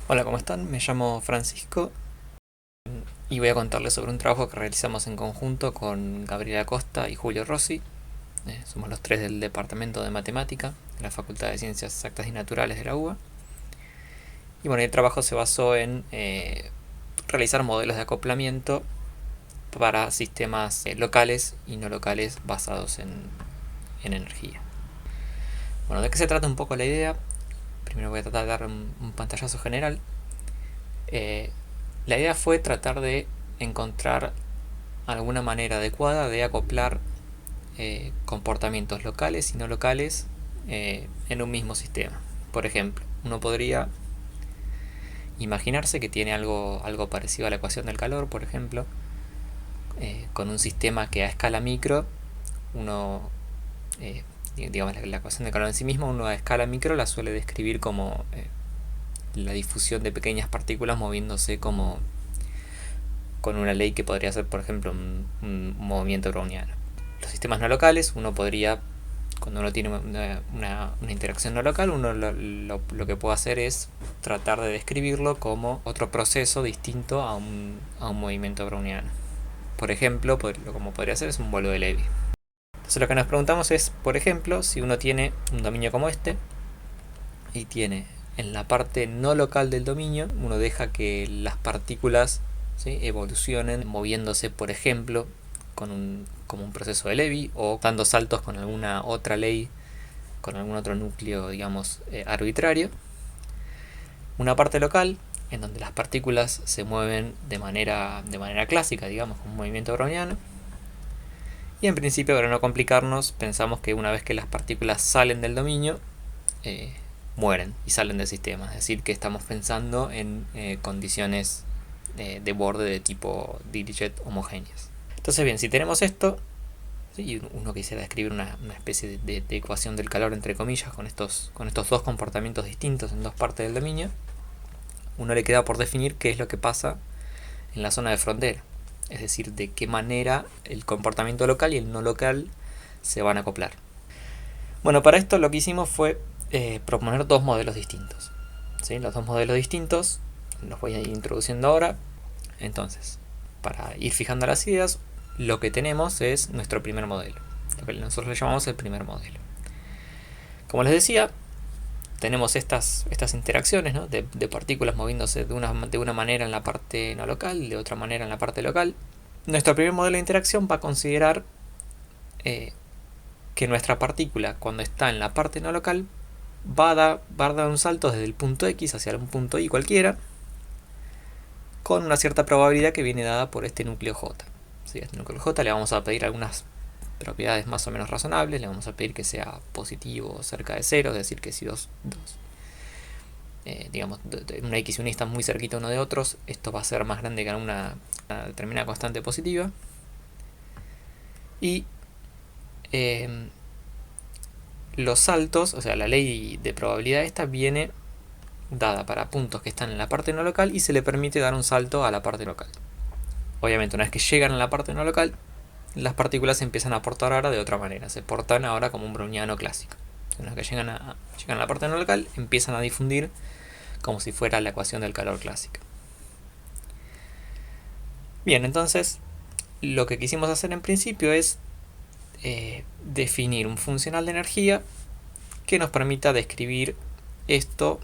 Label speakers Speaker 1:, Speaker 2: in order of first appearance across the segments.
Speaker 1: Hola, ¿cómo están? Me llamo Francisco y voy a contarles sobre un trabajo que realizamos en conjunto con Gabriela Costa y Julio Rossi. Somos los tres del Departamento de Matemática de la Facultad de Ciencias Exactas y Naturales de la UBA. Y bueno, el trabajo se basó en realizar modelos de acoplamiento para sistemas locales y no locales basados en energía. Bueno, ¿de qué se trata un poco la idea? Primero voy a tratar de dar un pantallazo general. Eh, la idea fue tratar de encontrar alguna manera adecuada de acoplar comportamientos locales y no locales en un mismo sistema. Por ejemplo, uno podría imaginarse que tiene algo parecido a la ecuación del calor, por ejemplo, con un sistema que a escala micro, uno, digamos, la ecuación del calor en sí misma, uno a escala micro la suele describir como la difusión de pequeñas partículas moviéndose como con una ley que podría ser, por ejemplo, un movimiento browniano. Los sistemas no locales, uno podría, cuando uno tiene una interacción no local, uno lo que puede hacer es tratar de describirlo como otro proceso distinto a un movimiento browniano. Por ejemplo, como podría ser es un vuelo de Levy. Entonces lo que nos preguntamos es, por ejemplo, si uno tiene un dominio como este y tiene en la parte no local del dominio, uno deja que las partículas, ¿sí?, evolucionen moviéndose, por ejemplo, como un proceso de Levy o dando saltos con alguna otra ley, con algún otro núcleo, digamos, arbitrario. Una parte local, en donde las partículas se mueven de manera clásica, digamos, con un movimiento browniano. Y en principio, para no complicarnos, pensamos que una vez que las partículas salen del dominio, eh, mueren y salen del sistema. Es decir, que estamos pensando en condiciones de borde de tipo Dirichlet homogéneas. Entonces, bien, si tenemos esto, y uno quisiera describir una especie de ecuación del calor, entre comillas, con estos dos comportamientos distintos en dos partes del dominio, uno le queda por definir qué es lo que pasa en la zona de frontera. Es decir, de qué manera el comportamiento local y el no local se van a acoplar. Bueno, para esto lo que hicimos fue proponer dos modelos distintos. ¿Sí? Los dos modelos distintos los voy a ir introduciendo ahora. Entonces, para ir fijando las ideas, lo que tenemos es nuestro primer modelo, lo que nosotros le llamamos el primer modelo. Como les decía, tenemos estas interacciones, ¿no?, de partículas moviéndose de una manera en la parte no local, de otra manera en la parte local. Nuestro primer modelo de interacción va a considerar que nuestra partícula, cuando está en la parte no local, va a dar un salto desde el punto X hacia un punto Y cualquiera, con una cierta probabilidad que viene dada por este núcleo J. ¿Sí? A este núcleo J le vamos a pedir algunas propiedades más o menos razonables, le vamos a pedir que sea positivo cerca de cero, es decir, que si digamos, una X y un Y están muy cerquita uno de otros, esto va a ser más grande que una determinada constante positiva. Y los saltos, o sea, la ley de probabilidad esta viene dada para puntos que están en la parte no local y se le permite dar un salto a la parte local. Obviamente, una vez que llegan a la parte no local, las partículas se empiezan a portar ahora de otra manera, se portan ahora como un browniano clásico. Una vez que llegan a la parte no local, empiezan a difundir como si fuera la ecuación del calor clásica. Bien, entonces lo que quisimos hacer en principio es definir un funcional de energía que nos permita describir esto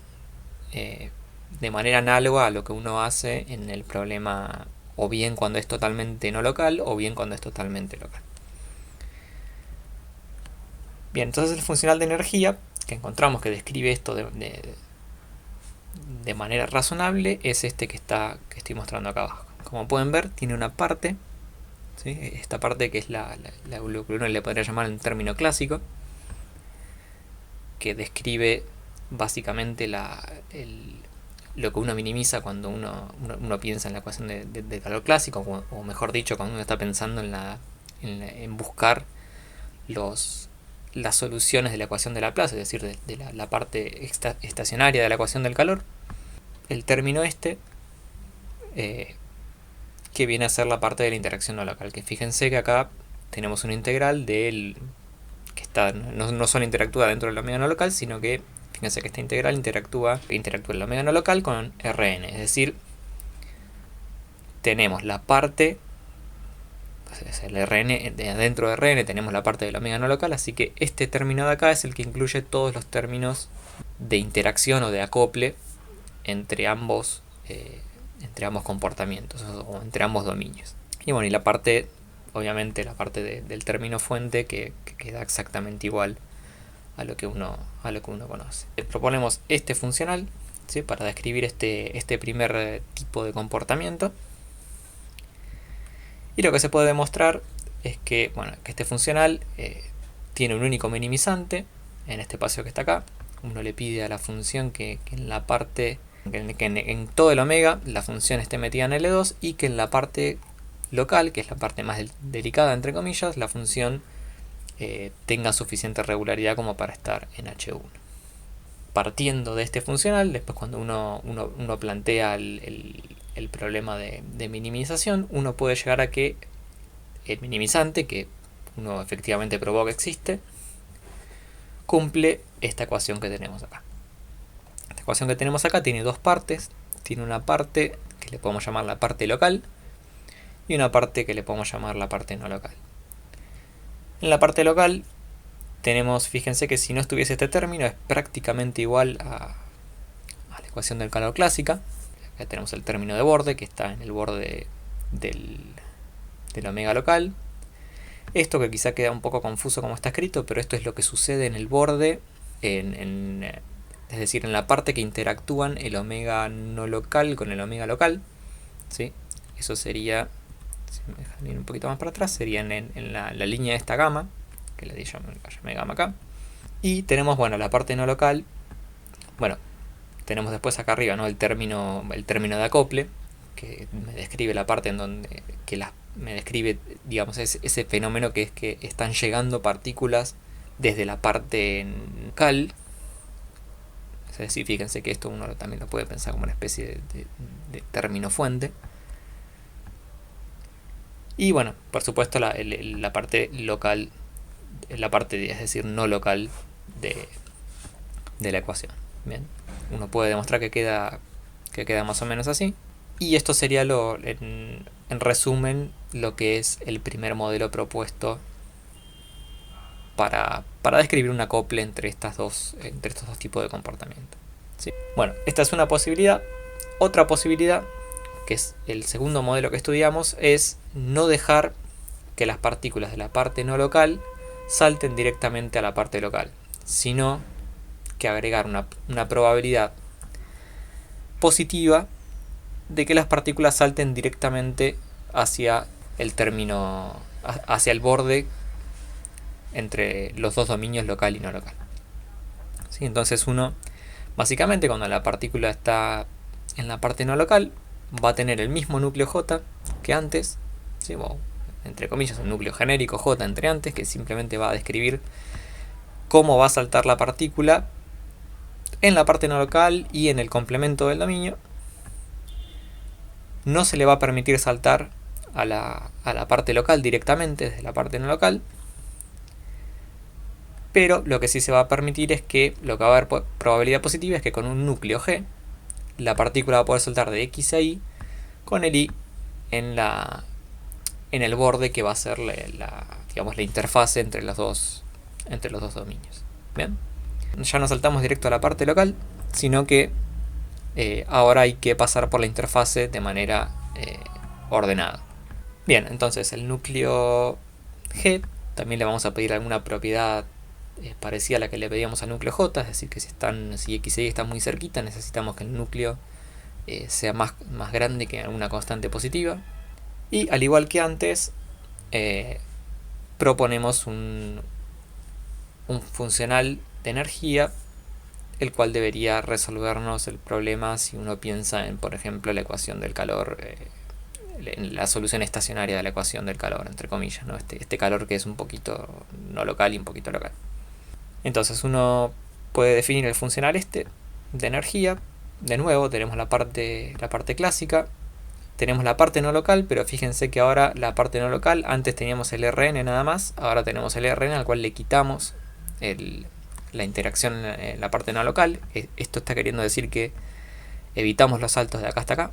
Speaker 1: de manera análoga a lo que uno hace en el problema, o bien cuando es totalmente no local o bien cuando es totalmente local. Bien, entonces el funcional de energía que encontramos que describe esto de manera razonable es este que estoy mostrando acá abajo. Como pueden ver, tiene una parte, ¿sí?, esta parte que es lo que uno le podría llamar en término clásico, que describe básicamente lo que uno minimiza cuando uno piensa en la ecuación de calor clásico, o mejor dicho, cuando uno está pensando en buscar las soluciones de la ecuación de Laplace, es decir, de la parte estacionaria de la ecuación del calor. El término que viene a ser la parte de la interacción no local, que fíjense que acá tenemos una integral que está no solo interactúa dentro de la medida no local, sino que fíjense que esta integral interactúa el omega no local con Rn, es decir, tenemos la parte, el Rn, dentro de Rn tenemos la parte del omega no local, así que este término de acá es el que incluye todos los términos de interacción o de acople entre ambos comportamientos o entre ambos dominios. Y bueno, y la parte, obviamente la parte del término fuente que queda exactamente igual a lo que uno conoce. Proponemos este funcional, ¿sí?, para describir este primer tipo de comportamiento. Y lo que se puede demostrar es que, bueno, que este funcional tiene un único minimizante en este espacio que está acá. Uno le pide a la función que en la parte, que en todo el omega la función esté metida en L2 y que en la parte local, que es la parte más delicada entre comillas, la función tenga suficiente regularidad como para estar en H1. Partiendo de este funcional, después cuando uno plantea el problema de minimización, uno puede llegar a que el minimizante, que uno efectivamente probó que existe, cumple esta ecuación que tenemos acá. Esta ecuación que tenemos acá tiene dos partes. Tiene una parte que le podemos llamar la parte local y una parte que le podemos llamar la parte no local. En la parte local tenemos, fíjense que si no estuviese este término es prácticamente igual a la ecuación del calor clásica. Acá tenemos el término de borde que está en el borde del omega local. Esto que quizá queda un poco confuso como está escrito, pero esto es lo que sucede en el borde, es decir, en la parte que interactúan el omega no local con el omega local, ¿sí? Eso sería, si me dejan ir un poquito más para atrás, sería en la línea de esta gama, que le llamé gama acá. Y tenemos, bueno, la parte no local. Bueno, tenemos después acá arriba, ¿no?, el término de acople, que me describe la parte en donde me describe, digamos, ese fenómeno que es que están llegando partículas desde la parte local. Es decir, fíjense que esto uno también lo puede pensar como una especie de término fuente. Y bueno, por supuesto la parte local, la parte, es decir, no local de la ecuación. Bien, uno puede demostrar que queda más o menos así. Y esto sería en resumen lo que es el primer modelo propuesto para describir un acople entre estos dos tipos de comportamiento, ¿sí? Bueno, esta es una posibilidad. Otra posibilidad, que es el segundo modelo que estudiamos, es no dejar que las partículas de la parte no local salten directamente a la parte local, sino que agregar una probabilidad positiva de que las partículas salten directamente hacia el término, hacia el borde entre los dos dominios local y no local, ¿sí? Entonces uno, básicamente, cuando la partícula está en la parte no local, va a tener el mismo núcleo J que antes, ¿sí? Bueno, entre comillas, un núcleo genérico J entre antes, que simplemente va a describir cómo va a saltar la partícula en la parte no local y en el complemento del dominio. No se le va a permitir saltar a la parte local directamente desde la parte no local, pero lo que sí se va a permitir es que lo que va a haber probabilidad positiva es que con un núcleo G la partícula va a poder saltar de X a Y con el Y en el borde que va a ser digamos, la interfase entre los dos dominios. Bien, ya no saltamos directo a la parte local, sino que ahora hay que pasar por la interfase de manera ordenada. Bien, entonces el núcleo G también le vamos a pedir alguna propiedad parecida a la que le pedíamos al núcleo J, es decir, que si X y Y están muy cerquita, necesitamos que el núcleo sea más grande que una constante positiva. Y al igual que antes, proponemos un funcional de energía, el cual debería resolvernos el problema si uno piensa en, por ejemplo, la ecuación del calor, en la solución estacionaria de la ecuación del calor, entre comillas, ¿no? Este calor que es un poquito no local y un poquito local. Entonces uno puede definir el funcional de energía. De nuevo tenemos la parte clásica, tenemos la parte no local, pero fíjense que ahora la parte no local, antes teníamos el Rn nada más, ahora tenemos el Rn al cual le quitamos la interacción en la parte no local. Esto está queriendo decir que evitamos los saltos de acá hasta acá.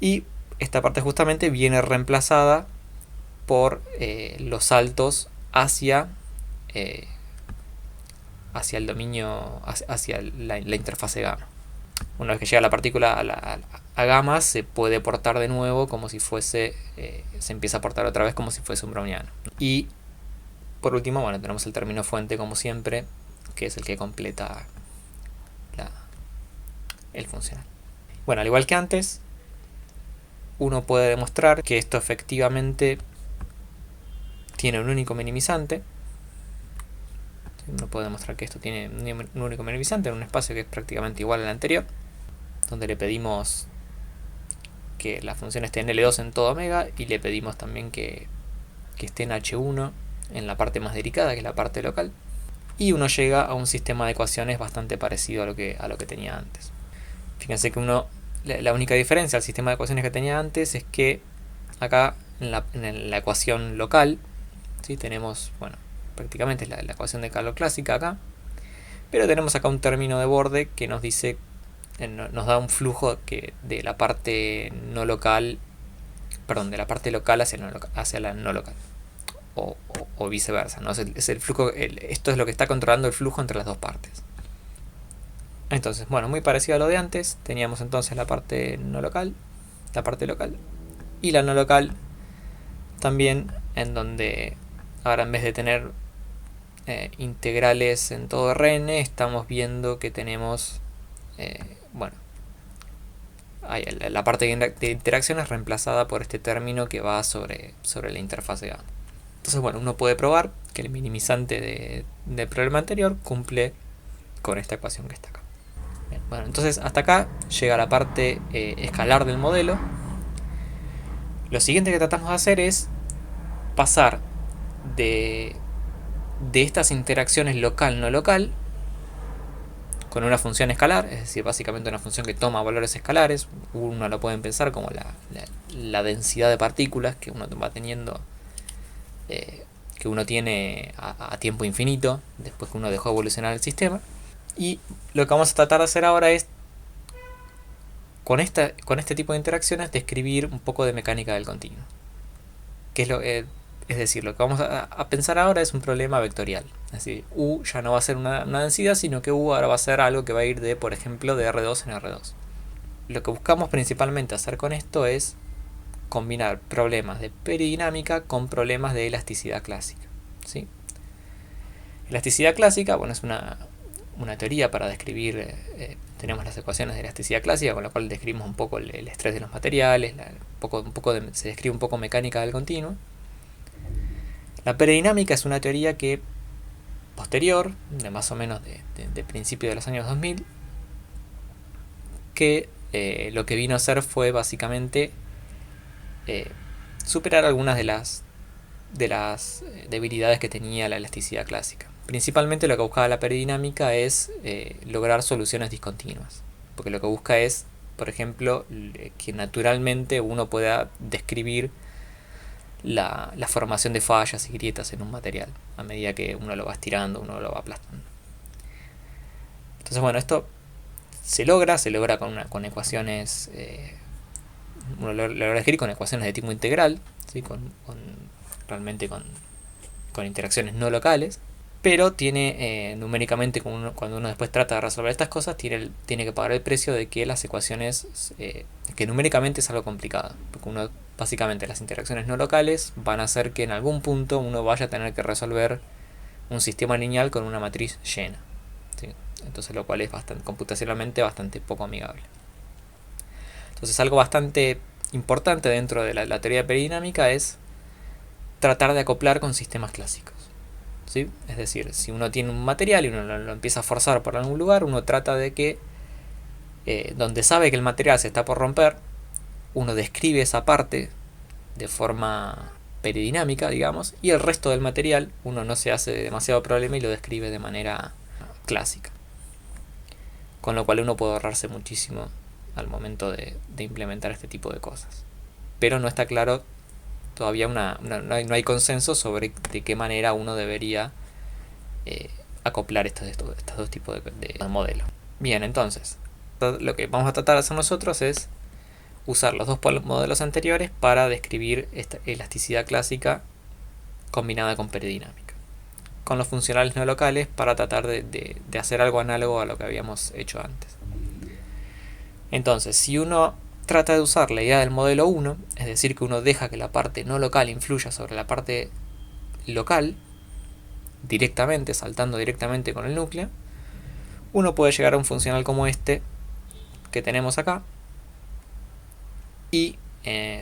Speaker 1: Y esta parte justamente viene reemplazada por los saltos hacia el dominio, hacia la interfase gamma. Una vez que llega la partícula a gamma, se puede portar de nuevo como si fuese, se empieza a portar otra vez como si fuese un browniano. Y por último, bueno, tenemos el término fuente como siempre, que es el que completa el funcional. Bueno, al igual que antes, uno puede demostrar que esto efectivamente tiene un único minimizante. Uno puede demostrar que esto tiene un único minimizante en un espacio que es prácticamente igual al anterior, donde le pedimos que la función esté en L2 en todo omega y le pedimos también que esté en H1 en la parte más delicada, que es la parte local, y uno llega a un sistema de ecuaciones bastante parecido a lo que tenía antes. Fíjense que la única diferencia al sistema de ecuaciones que tenía antes es que acá en la ecuación local, ¿sí? Tenemos, bueno, prácticamente la ecuación de calor clásica acá, pero tenemos acá un término de borde que nos dice, nos da un flujo que de la parte no local, perdón, de la parte local hacia la no local, o viceversa, ¿no? Es el flujo, esto es lo que está controlando el flujo entre las dos partes. Entonces, bueno, muy parecido a lo de antes, teníamos entonces la parte no local, la parte local, y la no local también, en donde ahora en vez de tener integrales en todo Rn, estamos viendo que tenemos, bueno, la parte de interacción es reemplazada por este término que va sobre la interfase gamma. Entonces, bueno, uno puede probar que el minimizante del problema anterior cumple con esta ecuación que está acá. Bien, bueno, entonces hasta acá llega la parte escalar del modelo. Lo siguiente que tratamos de hacer es pasar de estas interacciones local-no local con una función escalar, es decir, básicamente una función que toma valores escalares. Uno lo puede pensar como la densidad de partículas que uno va teniendo, que uno tiene a tiempo infinito después que uno dejó evolucionar el sistema. Y lo que vamos a tratar de hacer ahora es, con este tipo de interacciones, describir un poco de mecánica del continuo. Es decir, lo que vamos a pensar ahora es un problema vectorial. Es decir, U ya no va a ser una densidad, sino que U ahora va a ser algo que va a ir de, por ejemplo, de R2 en R2. Lo que buscamos principalmente hacer con esto es combinar problemas de peridinámica con problemas de elasticidad clásica, ¿sí? Elasticidad clásica, bueno, es una teoría para describir, tenemos las ecuaciones de elasticidad clásica, con la cual describimos un poco el estrés de los materiales, se describe un poco mecánica del continuo. La peridinámica es una teoría que posterior, de más o menos de principios de los años 2000, que lo que vino a hacer fue básicamente superar algunas de las debilidades que tenía la elasticidad clásica. Principalmente lo que buscaba la peridinámica es lograr soluciones discontinuas, porque lo que busca es, por ejemplo, que naturalmente uno pueda describir la formación de fallas y grietas en un material a medida que uno lo va estirando, uno lo va aplastando. Entonces, bueno, esto se logra con ecuaciones, uno lo logra escribir con ecuaciones de tipo integral, ¿sí? Realmente con interacciones no locales, pero tiene numéricamente, cuando uno después trata de resolver estas cosas, tiene que pagar el precio de que las ecuaciones, que numéricamente es algo complicado, porque básicamente las interacciones no locales van a hacer que en algún punto uno vaya a tener que resolver un sistema lineal con una matriz llena, ¿sí? Entonces, lo cual es computacionalmente bastante poco amigable. Entonces, algo bastante importante dentro de la teoría peridinámica es tratar de acoplar con sistemas clásicos, ¿sí? Es decir, si uno tiene un material y uno lo empieza a forzar por algún lugar, uno trata de que donde sabe que el material se está por romper, uno describe esa parte de forma peridinámica, digamos, y el resto del material uno no se hace demasiado problema y lo describe de manera clásica, con lo cual uno puede ahorrarse muchísimo al momento de implementar este tipo de cosas. Pero no está claro todavía, no hay consenso sobre de qué manera uno debería acoplar estos dos tipos de modelos. Bien, entonces, lo que vamos a tratar de hacer nosotros es usar los dos modelos anteriores para describir esta elasticidad clásica combinada con periodinámica, con los funcionales no locales para tratar de hacer algo análogo a lo que habíamos hecho antes. Entonces, si uno trata de usar la idea del modelo 1, es decir, que uno deja que la parte no local influya sobre la parte local, directamente, saltando directamente con el núcleo, uno puede llegar a un funcional como este que tenemos acá, y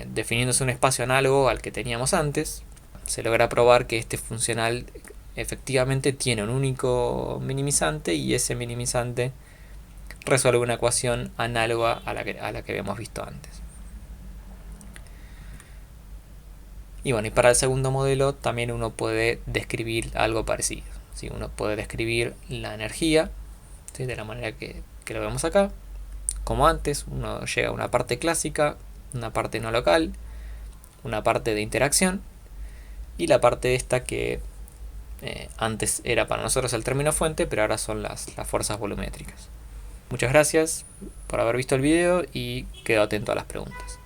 Speaker 1: definiéndose un espacio análogo al que teníamos antes, se logra probar que este funcional efectivamente tiene un único minimizante, y ese minimizante resuelve una ecuación análoga a la que habíamos visto antes. Y bueno, y para el segundo modelo también uno puede describir algo parecido, ¿sí? Uno puede describir la energía, ¿sí? De la manera que lo vemos acá. Como antes, uno llega a una parte clásica, una parte no local, una parte de interacción, y la parte esta que antes era para nosotros el término fuente, pero ahora son las fuerzas volumétricas. Muchas gracias por haber visto el video y quedo atento a las preguntas.